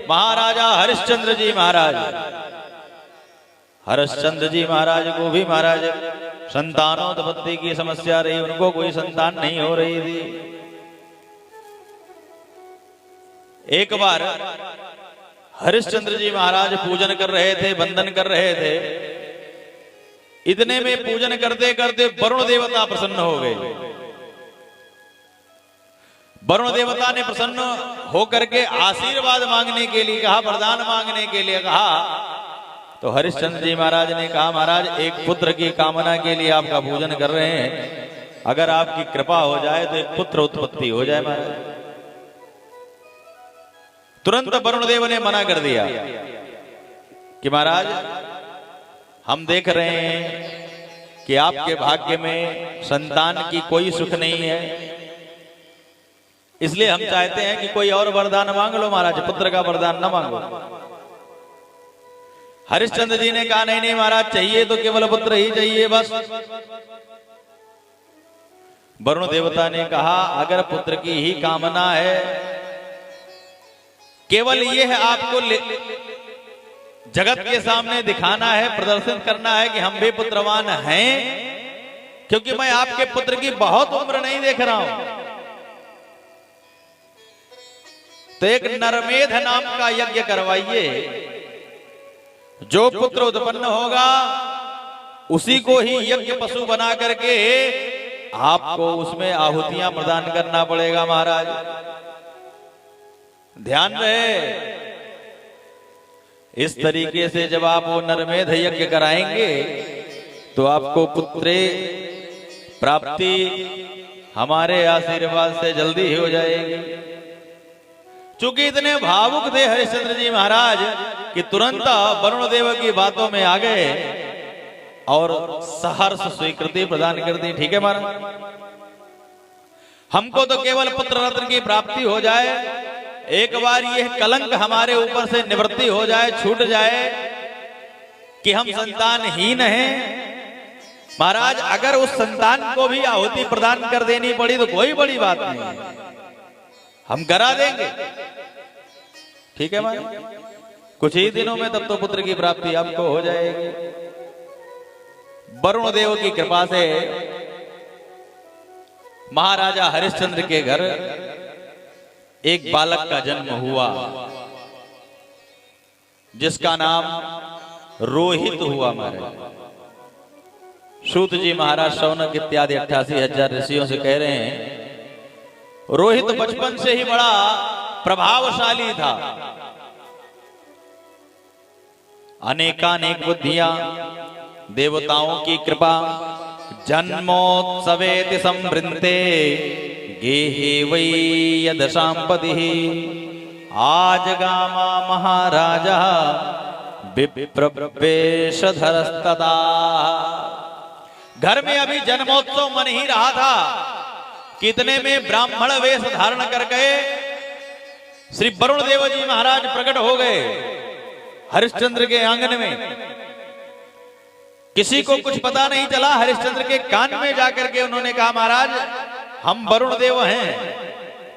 महाराजा हरिश्चंद्र जी महाराज। हरिश्चंद्र जी महाराज को भी महाराज संतानोत्पत्ति की समस्या रही, उनको कोई संतान नहीं हो रही थी। एक बार हरिश्चंद्र जी महाराज पूजन कर रहे थे, वंदन कर रहे थे। इतने में पूजन करते करते वरुण देवता प्रसन्न हो गए। वरुण देवता ने प्रसन्न होकर के आशीर्वाद मांगने के लिए कहा, वरदान मांगने के लिए कहा। तो हरिश्चंद्र जी महाराज ने कहा, महाराज एक पुत्र की कामना के लिए आपका पूजन कर रहे हैं, अगर आपकी कृपा हो जाए तो एक पुत्र उत्पत्ति हो जाए महाराज। तुरंत वरुण देव ने मना कर दिया कि महाराज हम देख रहे हैं कि आपके भाग्य में संतान की कोई सुख नहीं है, इसलिए हम चाहते हैं कि कोई और वरदान मांग लो महाराज, पुत्र का वरदान न मांगो। हरिश्चंद्र जी ने कहा, नहीं नहीं महाराज, चाहिए तो केवल पुत्र ही चाहिए बस। वरुण देवता ने कहा, अगर पुत्र की ही कामना है, केवल ये है आपको जगत के सामने दिखाना है, प्रदर्शन करना है कि हम भी पुत्रवान हैं, क्योंकि मैं आपके पुत्र की बहुत उम्र नहीं देख रहा हूं। तो एक नरमेध नाम का यज्ञ करवाइए, जो पुत्र उत्पन्न होगा उसी को ही यज्ञ पशु बना करके आपको उसमें आहुतियां प्रदान करना पड़ेगा महाराज। ध्यान रहे, इस तरीके से जब आप वो नरमेध यज्ञ कराएंगे तो आपको पुत्रे प्राप्ति हमारे आशीर्वाद से जल्दी ही हो जाएगी। चूंकि इतने भावुक थे हरिश्चंद्र जी महाराज कि तुरंत वरुण देव की बातों में आ गए और सहर्ष स्वीकृति प्रदान कर दी। ठीक है महाराज, हमको तो केवल पुत्र रत्न की प्राप्ति हो जाए, एक बार यह कलंक हमारे ऊपर से निवृत्ति हो जाए, छूट जाए कि हम संतानहीन हैं। महाराज अगर उस संतान को भी आहुति प्रदान कर देनी पड़ी तो कोई बड़ी बात नहीं, हम करा देंगे। ठीक है महाराज, कुछ ही दिनों में तब तो पुत्र की प्राप्ति आपको हो जाएगी। वरुण देव की कृपा से महाराजा हरिश्चंद्र के घर एक बालक का जन्म हुआ, जिसका नाम रोहित हुआ महाराज। सूत जी महाराज शौनक इत्यादि 88,000 ऋषियों से कह रहे हैं, रोहित बचपन से ही बड़ा प्रभावशाली था। अनेकानेक बुद्धियां, देवताओं की कृपा, जन्मोत्सवेति संवृन्ते गेहे वै यदशांपतिः आज गामा महाराजा विप्रवेशधरस्तदा। घर में अभी जन्मोत्सव मन ही रहा था, कितने में ब्राह्मण वेश धारण कर गए श्री वरुण देव जी महाराज प्रकट हो गए हरिश्चंद्र के आंगन में। किसी को कुछ पता नहीं चला, हरिश्चंद्र के कान में जाकर के उन्होंने कहा, महाराज हम वरुण देव हैं,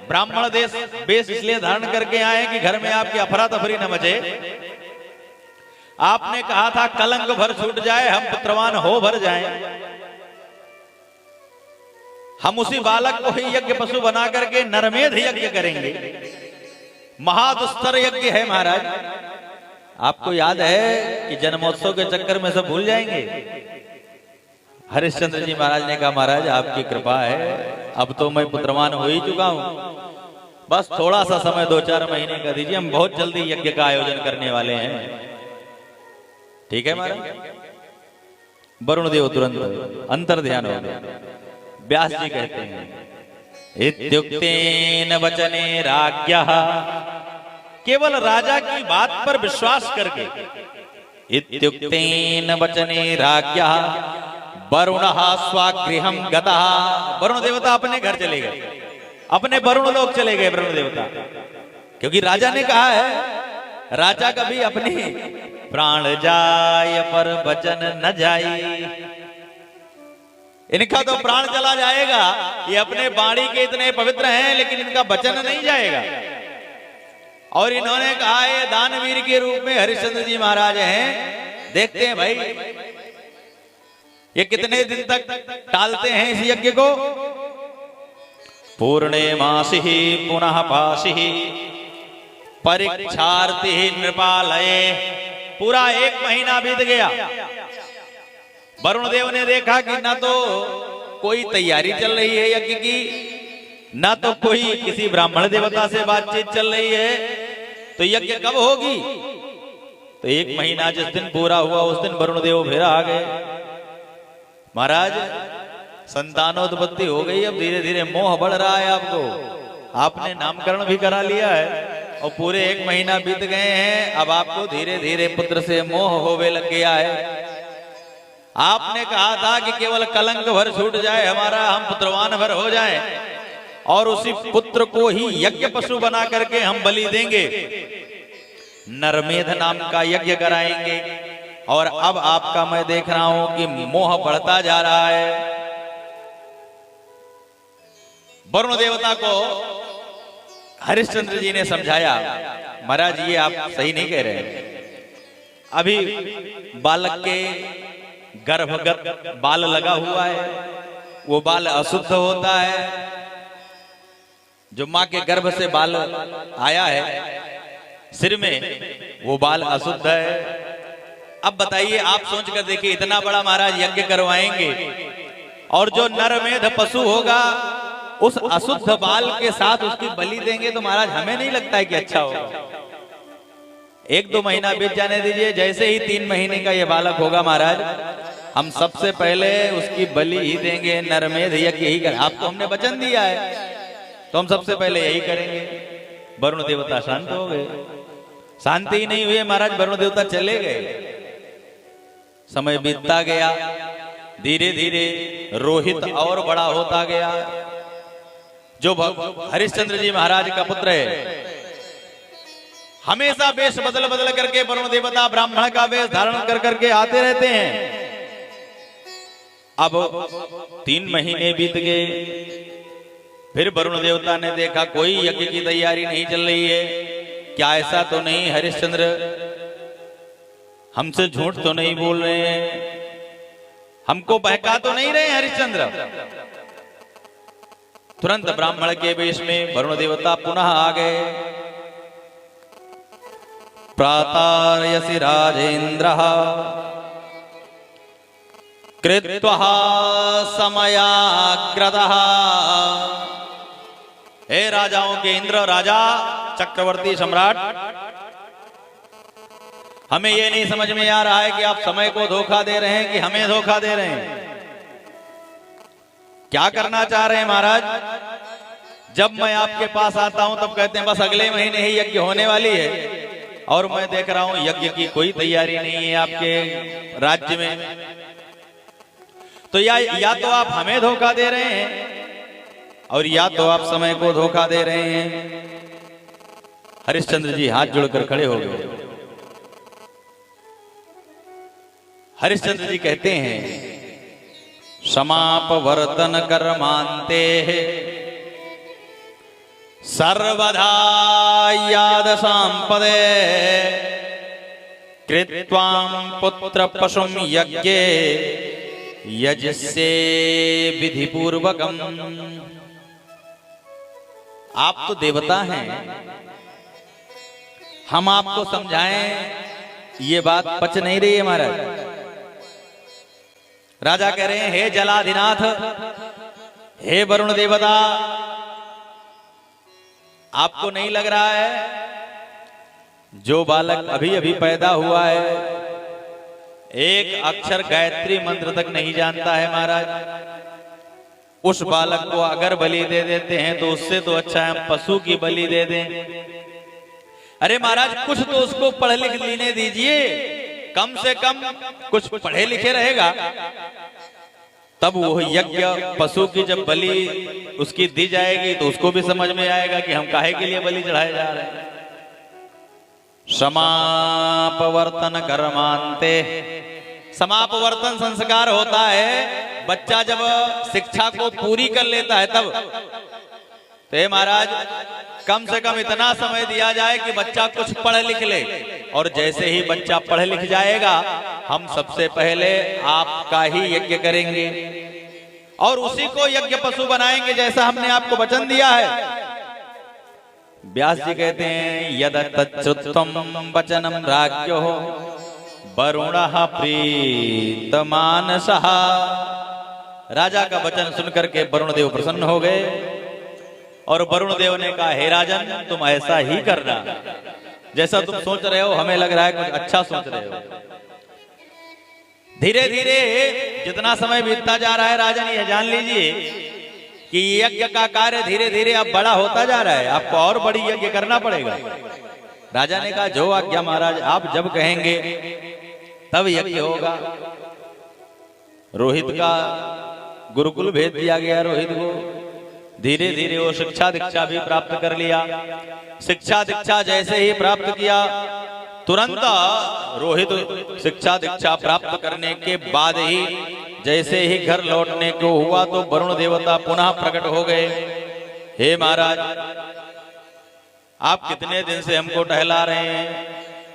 ब्राह्मण देश वेश इसलिए धारण करके आए कि घर में आपकी अफरा तफरी न मचे। आपने कहा था कलंक भर छूट जाए, हम पुत्रवान हो भर जाएं। हम उसी बालक को ही यज्ञ पशु बना करके नरमेध यज्ञ करेंगे। महादुस्तर यज्ञ है महाराज। आपको याद है कि जन्मोत्सव के चक्कर में सब भूल जाएंगे। हरिश्चंद्र जी महाराज ने कहा, महाराज आपकी कृपा है, अब तो मैं पुत्रवान हो ही चुका हूं, बस थोड़ा सा समय 2-4 महीने का दीजिए, हम बहुत जल्दी यज्ञ का आयोजन करने वाले हैं। ठीक है महाराज। वरुण देव तुरंत अंतर ध्यान हो गया। व्यास जी कहते हैं, इत्युक्तेन वचने राज्ञः, केवल राजा की बात पर विश्वास करके, इत्युक्तेन वचने राज्ञः वरुणः स्वगृहं गतः। वरुण देवता अपने घर चले गए, अपने वरुण लोक चले गए वरुण देवता, क्योंकि राजा ने कहा है, राजा कभी अपने प्राण जाय पर वचन न जाई। इनका तो प्राण चला जाएगा, ये अपने वाणी के इतने पवित्र हैं, लेकिन इनका वचन नहीं जाएगा। और इन्होंने कहा ये दानवीर के रूप में हरिश्चंद्र जी महाराज हैं। देखते हैं भाई ये कितने दिन तक टालते हैं इस यज्ञ को। पूर्णे मासी पुनः पासी परीक्षार्थी नृपालये। पूरा 1 महीना बीत गया। वरुण देव ने देखा कि ना तो कोई तैयारी चल रही है यज्ञ की, ना तो कोई किसी ब्राह्मण देवता से बातचीत चल रही है, तो यज्ञ कब होगी। तो 1 महीना जिस दिन पूरा हुआ उस दिन वरुण देव फिर आ गए। महाराज संतानोत्पत्ति हो गई, अब धीरे धीरे मोह बढ़ रहा है आपको। आपने नामकरण भी करा लिया है और पूरे 1 महीना बीत गए हैं। अब आपको धीरे धीरे पुत्र से मोह होवे लग गया है। आपने कहा था कि केवल कलंक भर छूट जाए हमारा, हम पुत्रवान भर हो जाएं और उसी पुत्र को ही यज्ञ पशु बना करके हम बलि देंगे, नरमेध नाम का यज्ञ कराएंगे। और अब आपका मैं देख रहा हूं कि मोह बढ़ता जा रहा है। वरुण देवता को हरिश्चंद्र जी ने समझाया, महाराज ये आप सही नहीं कह रहे। अभी बालक के गर्भगत बाल लगा हुआ है, वो बाल अशुद्ध होता है। जो मां के गर्भ से बाल आया है सिर में, वो बाल अशुद्ध है। अब बताइए, आप सोच कर देखिए, इतना बड़ा महाराज यज्ञ करवाएंगे और जो नरमेध पशु होगा उस अशुद्ध बाल के साथ उसकी बलि देंगे, तो महाराज हमें नहीं लगता है कि अच्छा होगा। 1-2 महीना बीत जाने दीजिए, जैसे ही 3 महीने का ये बालक होगा महाराज, हम सबसे पहले उसकी बलि ही देंगे, नरमेध यज्ञ ही करेंगे। आपको हमने वचन दिया है तो हम सबसे पहले यही करेंगे। वरुण देवता शांत हो गए। शांति ही नहीं हुई महाराज, वरुण देवता चले गए। समय बीतता गया, धीरे धीरे रोहित और बड़ा होता गया। जो हरिश्चंद्र जी महाराज का पुत्र है, हमेशा वेश बदल बदल करके वरुण देवता ब्राह्मण का वेश धारण कर करके आते रहते हैं। अब 3 महीने बीत गए। फिर वरुण देवता ने देखा कोई यज्ञ की तैयारी नहीं चल रही है। क्या ऐसा तो नहीं हरिश्चंद्र हमसे झूठ तो नहीं बोल रहे हैं, हमको बहका तो नहीं रहे हरिश्चंद्र। तुरंत ब्राह्मण के वेश में वरुण देवता पुनः आ गए। प्रातार्यसि राजेन्द्रः कृत्वा समयाग्रतः। हे राजाओं के इंद्र, राजा चक्रवर्ती सम्राट, हमें ये नहीं समझ में आ रहा है कि आप समय को धोखा दे रहे हैं कि हमें धोखा दे रहे हैं। क्या करना चाह रहे हैं महाराज? जब मैं आपके पास आता हूं तब कहते हैं बस अगले महीने ही यज्ञ होने वाली है, और मैं देख रहा हूं यज्ञ की कोई तैयारी नहीं है आपके राज्य में। तो या तो आप हमें धोखा दे रहे हैं और या तो आप समय को धोखा दे रहे हैं। हरिश्चंद्र जी हाथ जोड़कर खड़े हो गए। हरिश्चंद्र जी कहते हैं, समाप वर्तन कर्मांते सर्वधा याद संपदे कृत्वां पुत्र पशुम यज्ञे यजसे विधि पूर्वकम। आप तो देवता हैं, हम आपको समझाएं ये बात पच नहीं रही है महाराज। राजा कह रहे हैं, हे जलाधिनाथ, हे वरुण देवता, आपको नहीं लग रहा है जो बालक अभी अभी पैदा हुआ है एक अक्षर गायत्री मंत्र तक नहीं जानता है महाराज, उस बालक को अगर बलि दे देते हैं तो उससे तो अच्छा है हम पशु की बलि दे दें। अरे महाराज, कुछ तो उसको पढ़ लिख लेने दीजिए, कम से कम कुछ पढ़े लिखे रहेगा, तब वो यज्ञ पशु की जब बलि उसकी दी जाएगी तो उसको भी समझ में आएगा कि हम काहे के लिए बलि चढ़ाए जा रहे हैं। समापवर्तन कर्मांते, समापवर्तन संस्कार होता है बच्चा जब शिक्षा को पूरी कर लेता है तब। तो महाराज, कम से कम इतना समय दिया जाए कि बच्चा कुछ पढ़ लिख ले, और जैसे ही बच्चा पढ़ लिख जाएगा हम सबसे पहले आपका ही यज्ञ करेंगे और उसी को यज्ञ पशु बनाएंगे जैसा हमने आपको वचन दिया है। व्यास जी कहते हैं यद तच्छ्रुत्वं वचनम राज्ञो वरुणः प्रीत मानसः। राजा का वचन सुनकर के वरुण देव प्रसन्न हो गए और वरुण देव ने कहा हे राजन तुम ऐसा ही करना, जैसा तुम सोच रहे हो हमें लग रहा है कुछ अच्छा सोच रहे हो। धीरे धीरे जितना समय बीतता जा रहा है राजन यह जान लीजिए कि यज्ञ का कार्य धीरे धीरे अब बड़ा होता जा रहा है, आपको और बड़ी यज्ञ करना पड़ेगा। राजा ने कहा जो आज्ञा महाराज, आप जब कहेंगे तब यज्ञ होगा। रोहित का गुरुकुल भेज दिया गया। रोहित को धीरे धीरे वो शिक्षा दीक्षा भी प्राप्त कर लिया। शिक्षा दीक्षा जैसे ही प्राप्त किया तुरंत रोहित शिक्षा दीक्षा प्राप्त करने के बाद ही जैसे ही घर लौटने को हुआ तो वरुण देवता पुनः प्रकट हो गए। हे महाराज आप कितने दिन से हमको टहला रहे हैं,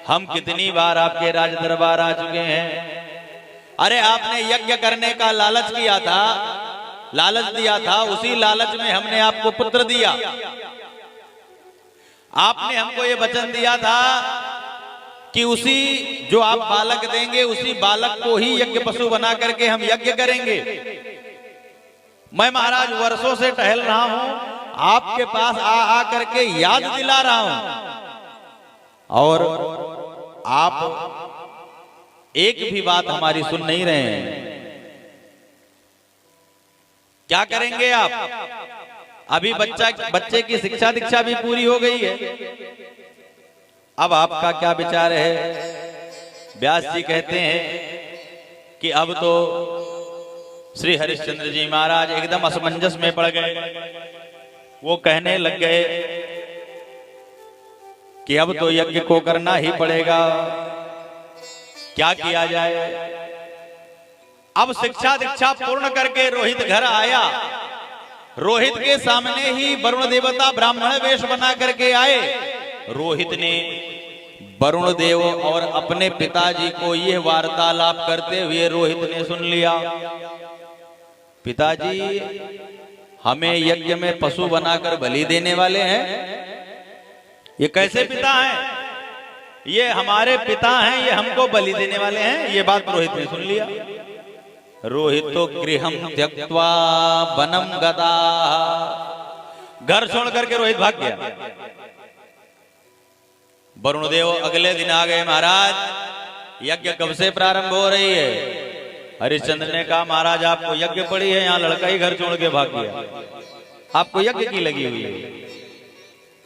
हम कितनी बार आपके राज दरबार आ चुके हैं। अरे आपने यज्ञ करने का लालच किया था, लालच दिया था, उसी लालच में हमने आपको पुत्र दिया। आपने हमको ये वचन दिया था कि उसी जो आप बालक देंगे उसी बालक को ही यज्ञ पशु बना करके हम यज्ञ करेंगे। मैं महाराज वर्षों से टहल रहा हूं, आपके पास आ करके याद दिला रहा हूं और आप एक भी बात हमारी सुन नहीं रहे हैं। क्या करेंगे आप? अभी बच्चे की शिक्षा दीक्षा भी पूरी हो गई है, अब आपका क्या विचार है? व्यास जी कहते हैं कि अब तो श्री हरिश्चंद्र जी महाराज एकदम असमंजस में पड़ गए। वो कहने लग गए कि अब तो यज्ञ को करना ही पड़ेगा, क्या किया जाए। अब शिक्षा दीक्षा पूर्ण करके रोहित घर आया। रोहित के सामने ही वरुण देवता ब्राह्मण वेश बना करके आए। रोहित ने वरुण देव और अपने पिताजी को यह वार्तालाप करते हुए रोहित ने सुन लिया। पिताजी हमें यज्ञ में पशु बनाकर बलि देने वाले हैं? ये कैसे पिता हैं? ये हमारे पिता हैं, ये हमको बलि देने वाले हैं। ये बात रोहित ने सुन लिया। रोहित तो गृहम त्यक्त्वा वनम गता, घर छोड़ करके रोहित भाग गया। वरुण देव अगले दिन आ गए, महाराज यज्ञ कब से प्रारंभ हो रही है? हरिश्चंद्र ने कहा महाराज आपको यज्ञ पड़ी है, यहाँ लड़का ही घर छोड़ के भाग गया, आपको यज्ञ की लगी हुई है।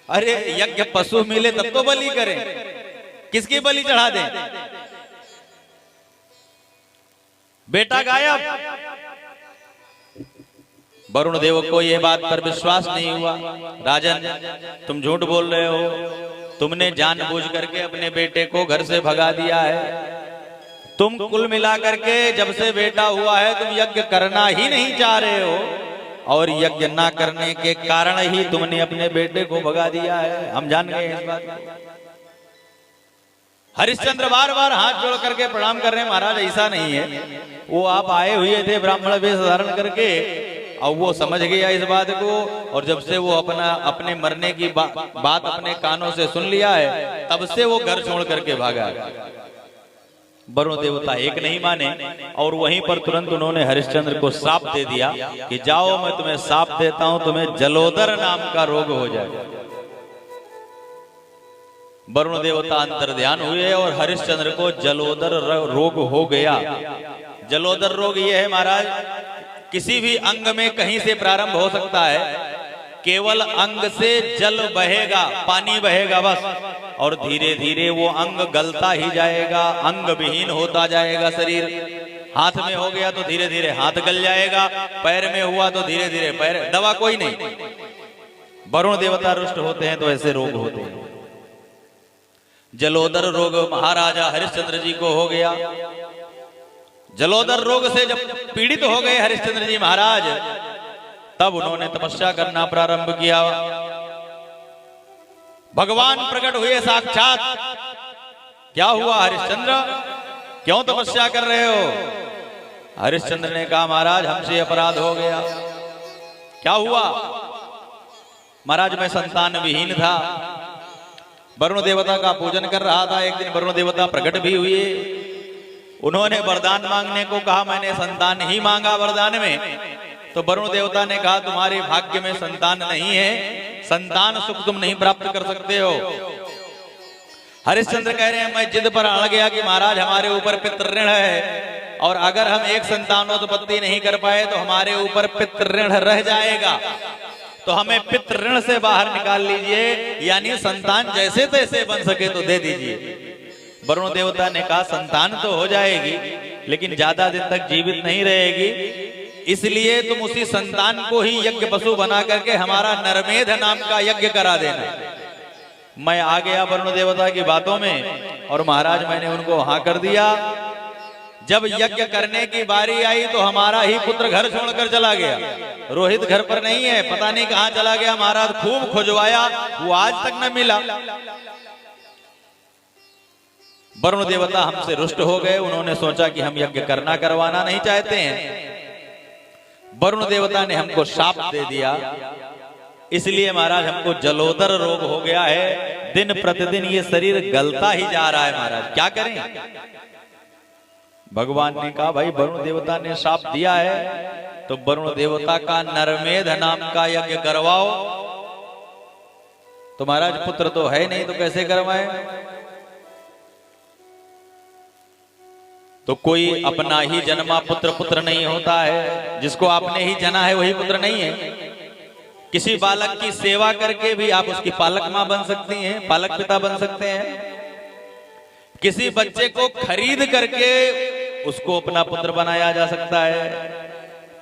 अरे यज्ञ पशु मिले तब तो बलि करें, किसकी बलि चढ़ा दें? बेटा गायब। वरुण देव को यह बात पर विश्वास नहीं हुआ। राजन तुम झूठ बोल रहे हो, तुमने जानबूझ करके अपने बेटे को घर से भगा दिया है। तुम कुल मिला करके जब से बेटा हुआ है तुम यज्ञ करना ही नहीं चाह रहे हो और यज्ञ ना करने के कारण ही तुमने अपने बेटे को भगा दिया है। हम जान गए इस बात को। हरिश्चंद्र बार बार हाथ जोड़ करके प्रणाम कर रहे हैं, महाराज ऐसा नहीं है, वो आप आए हुए थे ब्राह्मण वेश धारण करके और वो समझ गया इस बात को, और जब से वो अपने मरने की बात अपने कानों से सुन लिया है तब से वो घर छोड़ करके भागा। वरुण देवता एक नहीं माने और वहीं पर तुरंत उन्होंने हरिश्चंद्र को श्राप दे दिया कि जाओ मैं तुम्हें श्राप देता हूं, तुम्हें जलोदर नाम का रोग हो जाए। वरुण देवता अंतर्ध्यान हुए और हरिश्चंद्र को जलोदर रोग हो गया। जलोदर रोग ये है महाराज, किसी भी अंग में कहीं से प्रारंभ हो सकता है, केवल अंग से जल बहेगा, पानी बहेगा बस, और धीरे धीरे वो अंग गलता ही जाएगा, अंग विहीन होता जाएगा शरीर। हाथ में हो गया तो धीरे धीरे हाथ गल जाएगा, पैर में हुआ तो धीरे धीरे पैर, दवा कोई नहीं। वरुण देवता रुष्ट होते हैं तो ऐसे रोग होते हैं। जलोदर रोग महाराजा हरिश्चंद्र जी को हो गया। जलोदर रोग से जब पीड़ित हो गए हरिश्चंद्र जी महाराज, तब उन्होंने तपस्या करना प्रारंभ किया। भगवान प्रकट हुए साक्षात। क्या हुआ हरिश्चंद्र, क्यों तपस्या कर रहे हो? हरिश्चंद्र ने कहा महाराज हमसे अपराध हो गया। क्या हुआ? महाराज मैं संतान विहीन था, वरुण देवता का पूजन कर रहा था। एक दिन वरुण देवता प्रकट भी हुए, उन्होंने वरदान मांगने को कहा, मैंने संतान ही मांगा वरदान में। तो वरुण देवता ने कहा तुम्हारे भाग्य में संतान नहीं है, संतान सुख तुम नहीं प्राप्त कर सकते हो। हरिश्चंद्र कह रहे हैं मैं जिद पर अड़ गया कि महाराज हमारे ऊपर पितृ ऋण है, और अगर हम एक संतानोत्पत्ति नहीं कर पाए तो हमारे ऊपर पितृ ऋण रह जाएगा, तो हमें पितृ ऋण से बाहर निकाल लीजिए, यानी संतान जैसे तैसे बन सके तो दे दीजिए। वरुण देवता ने कहा संतान तो हो जाएगी लेकिन ज्यादा दिन तक जीवित नहीं रहेगी, इसलिए तुम उसी संतान को ही यज्ञ पशु बना करके हमारा नरमेध नाम का यज्ञ करा देना। मैं आ गया वरुण देवता की बातों में, और महाराज मैंने उनको हाँ कर दिया। जब यज्ञ करने की बारी आई तो हमारा ही पुत्र घर छोड़कर चला गया। रोहित घर पर नहीं है, पता नहीं कहां चला गया। महाराज खूब खोजवाया, वो आज तक न मिला। वरुण देवता हमसे रुष्ट हो गए, उन्होंने सोचा कि हम यज्ञ करना करवाना नहीं चाहते हैं। वरुण देवता ने हमको शाप दे दिया, इसलिए महाराज हमको जलोदर रोग हो गया है। दिन प्रतिदिन ये शरीर गलता ही जा रहा है। महाराज क्या करें? भगवान ने कहा भाई वरुण देवता ने शाप दिया है तो वरुण देवता का नरमेध नाम का यज्ञ करवाओ। तो महाराज पुत्र तो है नहीं, तो कैसे करवाए? तो कोई अपना ही जन्मा पुत्र पुत्र नहीं होता है, जिसको आपने ही जना है वही पुत्र नहीं है। किसी बालक की सेवा करके भी आप उसकी पालक मां बन सकती हैं, पालक पिता बन सकते हैं। किसी बच्चे को खरीद करके उसको अपना पुत्र बनाया जा सकता है,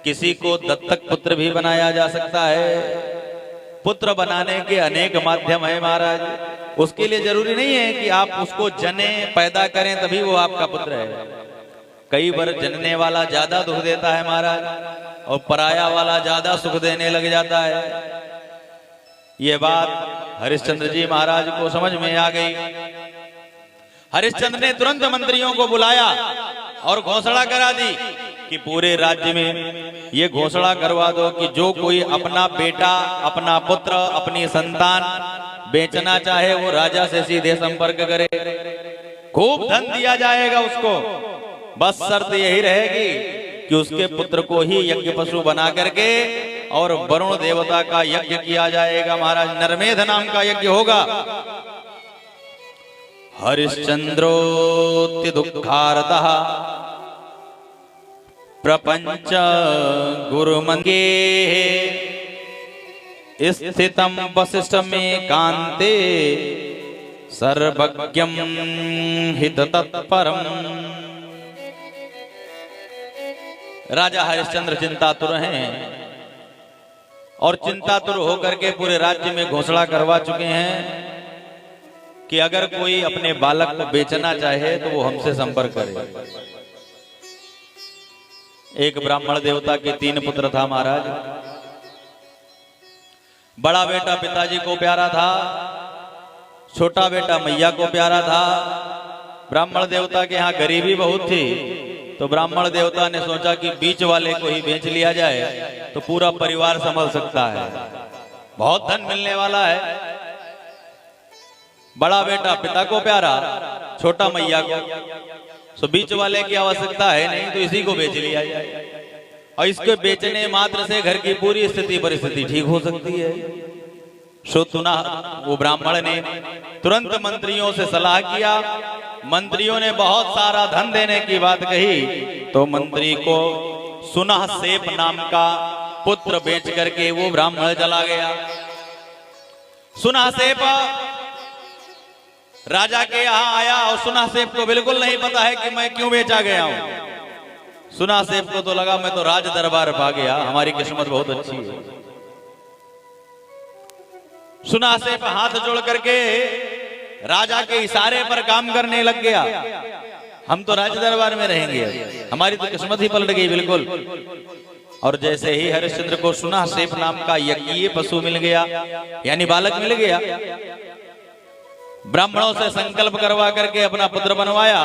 किसी को दत्तक पुत्र भी बनाया जा सकता है। पुत्र बनाने के अनेक माध्यम है महाराज, उसके लिए जरूरी नहीं है कि आप उसको जने पैदा करें तभी वो आपका पुत्र है। कई बार जनने वाला ज्यादा दुख देता है महाराज, और पराया वाला ज्यादा सुख देने लग जाता है। ये बात हरिश्चंद्र जी महाराज को समझ में आ गई। हरिश्चंद्र ने तुरंत मंत्रियों को बुलाया और घोषणा करा दी कि पूरे राज्य में ये घोषणा करवा दो कि जो कोई अपना बेटा, अपना पुत्र, अपनी संतान बेचना चाहे वो राजा से सीधे संपर्क करे, खूब धन दिया जाएगा उसको। बस शर्त यही रहेगी कि उसके पुत्र को ही यज्ञ पशु बना करके और वरुण देवता का यज्ञ किया जाएगा। महाराज नरमेध नाम का यज्ञ होगा। हरिश्चंद्रोति दुःखार्तः प्रपंच गुरुमंगे स्थितम वसिष्ठ में कांते सर्वज्ञं हित तत्परम। राजा हरिश्चंद्र चिंतातुर हैं और चिंतातुर होकर के पूरे राज्य में घोषणा करवा चुके हैं कि अगर कोई अपने बालक को बेचना चाहे तो वो हमसे संपर्क करे। एक ब्राह्मण देवता के 3 पुत्र था महाराज। बड़ा बेटा पिताजी को प्यारा था, छोटा बेटा मैया को प्यारा था। ब्राह्मण देवता के यहाँ गरीबी बहुत थी, तो ब्राह्मण देवता ने सोचा कि बीच वाले को ही बेच लिया जाए तो पूरा परिवार संभल सकता है, बहुत धन मिलने वाला है। बड़ा बेटा पिता को प्यारा, छोटा मैया को, तो बीच वाले की आवश्यकता है नहीं, तो इसी को बेच लिया जाए। और इसके बेचने मात्र से घर की पूरी स्थिति परिस्थिति ठीक हो सकती है। सुना वो ब्राह्मण ने तुरंत मंत्रियों से सलाह किया। मंत्रियों ने बहुत सारा धन देने की बात कही, तो मंत्री को सुना सेप नाम का पुत्र बेच करके वो ब्राह्मण चला गया। सुना सेप राजा के यहाँ आया और सुना सेप को बिल्कुल नहीं पता है कि मैं क्यों बेचा गया हूं। सुना सेप को तो लगा मैं तो राज दरबार पा गया, हमारी किस्मत बहुत अच्छी है। सुना सेप हाथ जोड़ करके राजा के इशारे पर काम करने लग गया। हम तो राज दरबार में रहेंगे, हमारी तो किस्मत ही पलट गई बिल्कुल। और जैसे ही हरिश्चंद्र को सुना सेप नाम का यज्ञीय पशु मिल गया, यानी बालक मिल गया, ब्राह्मणों से संकल्प करवा करके अपना पुत्र बनवाया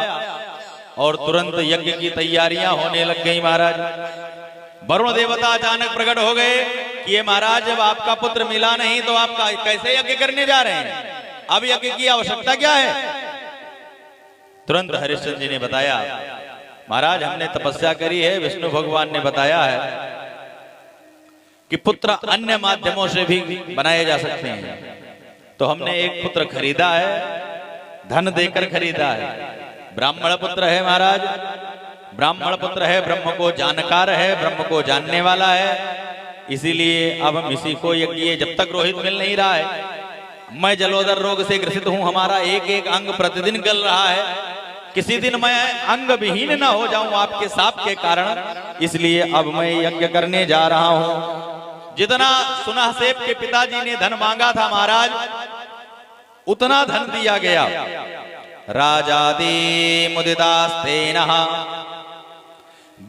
और तुरंत यज्ञ की तैयारियां होने लग गई महाराज। वरुण देवता अचानक प्रकट हो गए कि ये महाराज जब आपका पुत्र मिला नहीं तो आप कैसे यज्ञ करने जा रहे हैं, अब यज्ञ की आवश्यकता क्या है? तुरंत हरिश्चंद्र जी ने बताया, महाराज हमने तपस्या करी है, विष्णु भगवान ने बताया है कि पुत्र अन्य माध्यमों से भी बनाए जा सकते हैं, तो हमने एक पुत्र खरीदा है, धन देकर खरीदा है। ब्राह्मण पुत्र है महाराज, ब्राह्मण पुत्र है, ब्रह्म को जानकार है, ब्रह्म को जानने वाला है, इसीलिए अब हम इसी को यज्ञ, जब तक रोहित मिल नहीं रहा है, मैं जलोदर रोग से ग्रसित हूं, हमारा एक एक अंग प्रतिदिन गल रहा है, किसी दिन मैं अंग विहीन न हो जाऊं आपके शाप के कारण, इसलिए अब मैं यज्ञ करने जा रहा हूं। जितना सुनासेब के पिताजी ने धन मांगा था महाराज, उतना धन दिया गया। राजादि मुदितास्तेनः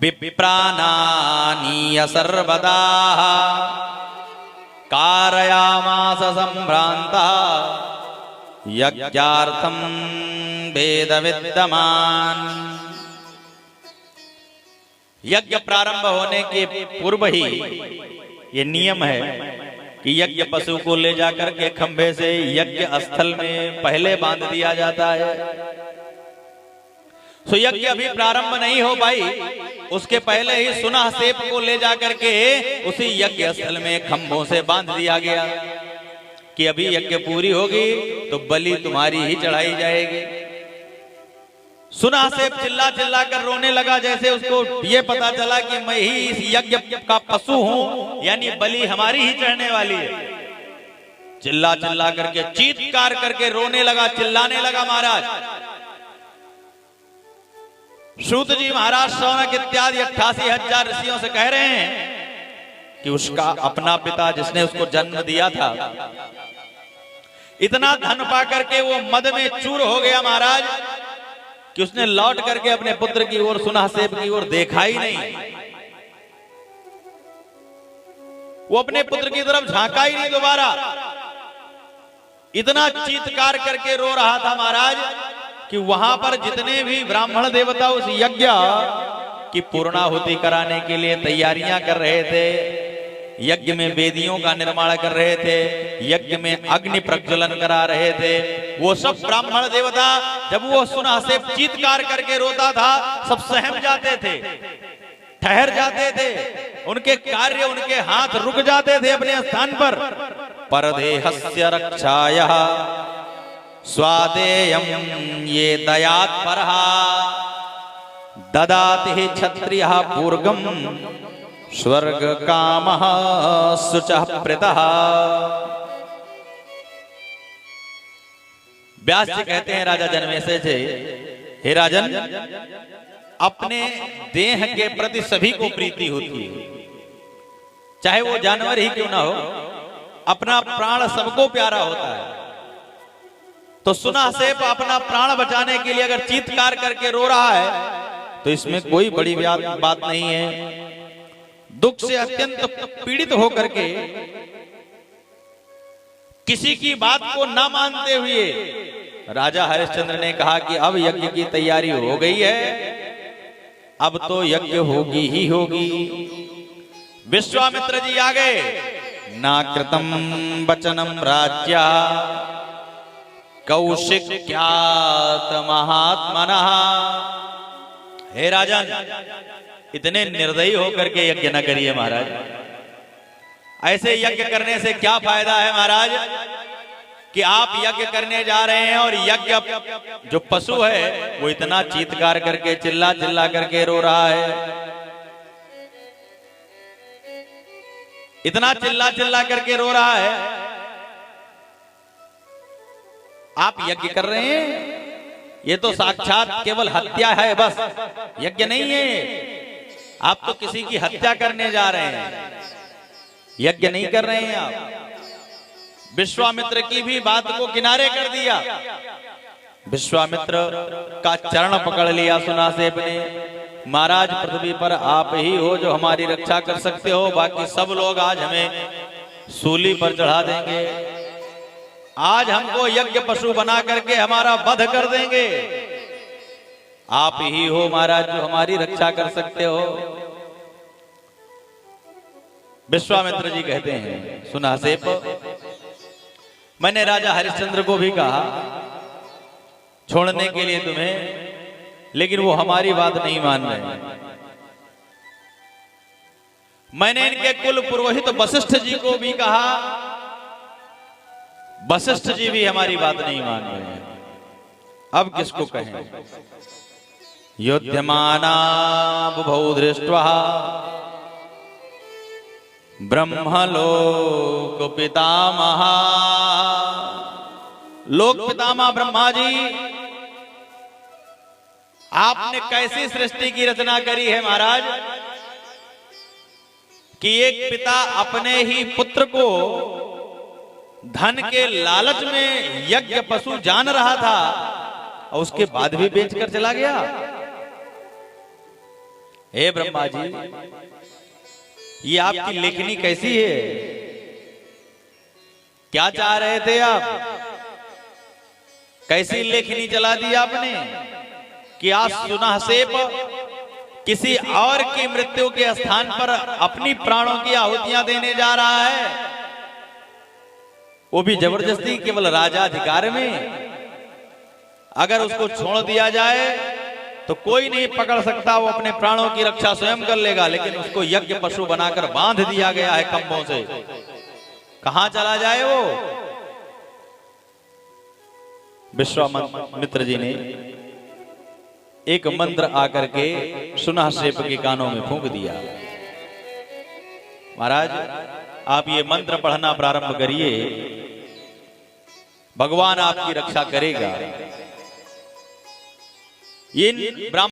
विप्रानानीय सर्वदा कारयामास संभ्रांता यज्ञार्थं वेद विद्यमान। यज्ञ प्रारंभ होने के पूर्व ही ये नियम है कि यज्ञ पशु को ले जाकर के खंभे से यज्ञ स्थल में पहले बांध दिया जाता है। तो यज्ञ अभी प्रारंभ नहीं हो पाई, उसके पहले ही सुनासेब को ले जाकर के उसी यज्ञ स्थल में खंभों से बांध दिया गया कि अभी यज्ञ पूरी होगी तो बलि तुम्हारी ही चढ़ाई जाएगी। सुनासेब चिल्ला चिल्ला कर रोने लगा, जैसे उसको ये पता चला कि मैं ही इस यज्ञ का पशु हूं, यानी बलि हमारी ही चढ़ने वाली है। चिल्ला चिल्ला करके चीत्कार करके रोने लगा, चिल्लाने लगा महाराज। सूत जी महाराज शौनक इत्यादि 88,000 ऋषियों से कह रहे हैं कि उसका अपना पिता जिसने उसको जन्म दिया था, इतना धन पा करके वो मद में चूर हो गया महाराज कि उसने लौट करके अपने पुत्र की ओर, सुनासेब की ओर देखा ही नहीं। वो अपने पुत्र की तरफ झांका ही नहीं दोबारा। इतना चीत्कार करके रो रहा था महाराज कि वहां पर जितने भी ब्राह्मण देवता उस यज्ञ की पूर्णाहुति कराने के लिए तैयारियां कर रहे थे, यज्ञ में वेदियों का निर्माण कर रहे थे, यज्ञ में अग्नि प्रज्वलन करा रहे थे, वो सब ब्राह्मण देवता जब वो सुनासेब चीत्कार करके रोता था, सब सहम जाते थे, ठहर जाते थे, उनके कार्य, उनके हाथ रुक जाते थे अपने स्थान पर। परदेहस्य रक्षायः स्वादेयं ये दयात्परः ददाति क्षत्रियः पूर्गम स्वर्ग कामः शुचः प्रीतः। व्यास जी कहते हैं राजा जनमेजय से, हे राजन, अपने देह के प्रति सभी को प्रीति होती है, चाहे वो जानवर ही क्यों ना हो, अपना प्राण सबको प्यारा होता है। तो सुनासेब अपना प्राण बचाने के लिए अगर चीत्कार करके रो रहा है तो इसमें कोई बड़ी बात नहीं है। दुख से अत्यंत पीड़ित होकर के किसी की बात को ना मानते हुए राजा हरिश्चंद्र ने कहा कि अब यज्ञ की तैयारी हो गई है, अब तो यज्ञ होगी ही होगी। विश्वामित्र जी आ गए। ना कृतम वचनम राज्या कौशिक्यात महात्मनः। हे राजन, इतने निर्दयी होकर के यज्ञ न करिए महाराज। ऐसे यज्ञ करने से क्या फायदा है महाराज कि आप यज्ञ करने जा रहे हैं और यज्ञ जो पशु है वो इतना चीत्कार करके, चिल्ला चिल्ला करके रो रहा है, इतना चिल्ला चिल्ला करके रो रहा है। आप यज्ञ कर रहे हैं, ये तो साक्षात केवल हत्या है, बस यज्ञ नहीं है। आप तो किसी की हत्या करने जा रहे हैं, यज्ञ नहीं कर रहे हैं आप। विश्वामित्र की भी बात को किनारे कर दिया। विश्वामित्र का चरण पकड़ लिया सुनासेब ने। महाराज, पृथ्वी पर आप ही हो जो हमारी रक्षा कर सकते हो, बाकी सब लोग आज हमें सूली पर चढ़ा देंगे। आज हमको यज्ञ पशु बना करके हमारा वध कर देंगे। आप ही हो महाराज जो हमारी रक्षा कर सकते हो। विश्वामित्र जी कहते हैं, सुना सेप, मैंने राजा हरिश्चंद्र को भी कहा छोड़ने के लिए तुम्हें, लेकिन वो हमारी बात नहीं मान रहे। मैंने इनके कुल पुरोहित वशिष्ठ जी को भी कहा, वशिष्ठ जी भी हमारी बात नहीं मान रहे हैं। अब किसको कहें? युध्यमाना बुभौ दृष्ट्वा ब्रह्मलोक पितामह। लोक पितामह ब्रह्मा जी, आपने कैसी सृष्टि की रचना करी है महाराज कि एक पिता अपने ही पुत्र को धन के लालच में यज्ञ पशु जान रहा था और उसके बाद भी बेचकर चला गया। हे ब्रह्मा जी, ये आपकी लेखनी कैसी है? क्या चाह रहे थे आप? कैसी लेखनी चला दी आपने कि आज सुना सेप किसी और की मृत्यु के स्थान पर अपनी प्राणों की आहुतियां देने जा रहा है, वो भी जबरदस्ती, केवल राजाधिकार में। अगर उसको छोड़ दिया जाए तो कोई नहीं पकड़ सकता, वो अपने प्राणों की रक्षा स्वयं कर लेगा, लेकिन उसको यज्ञ पशु बनाकर बांध दिया गया है खंभों से। कहां चला जाए वो? विश्वामित्र जी ने एक मंत्र आकर के सुनासेप के कानों में फूंक दिया। महाराज, आप ये मंत्र पढ़ना प्रारंभ करिए, भगवान आपकी रक्षा करेगा। इन ब्राह्मण